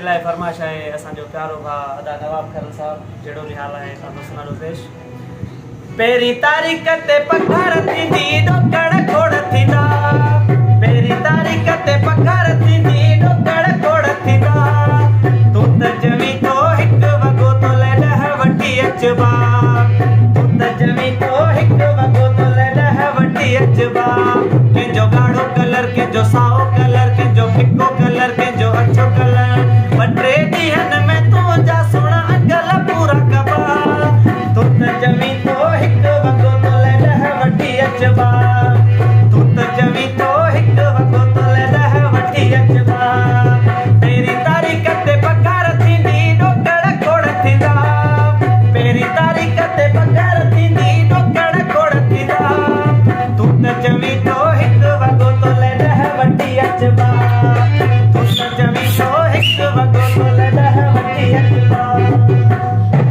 लाइ फरमाइश है असांजो प्यारो भाउ अदा नवाब खरल साहब जहिड़ो बि हाल आहे तव्हां सुनारो पेश। पहिरीं तारीख़ ते पघार थींदी ॾोकड़ खोड़ थींदा, पहिरीं तारीख़ ते पघार थींदी ॾोकड़ खोड़ थींदा, तूं त जमी तो हिकु वॻो तोले 10 वठी अचबा, तूं त जमी तो हिकु वॻो तोले 10 वठी अचबा। कंहिंजो ॻाढ़ो कलर, कंहिंजो साओ कलर, कंहिंजो फिको कलर, कंहिंजो अछो कलर, ॿ टे ॾींहंनि में तुंहिंजा सुहिणा अगल पूरा कबा, तूं त जमी तो हिकु वॻो तोले 10 वठी अचबा, तूं त जमी तो हिकु वॻो तोले 10 वठी अचबा। पहिरीं तारीख़ ते पघार थींदी ॾोकड़ खोड़ थींदा, पहिरीं तारीख़ ते पघार थींदी ॾोकड़ खोड़ थींदा, तूं त जमी तो हिकु वॻो तोले 10 वठी अचबा, तूं त जमी तो हिकु वॻो तोले 10 वठी अचबा।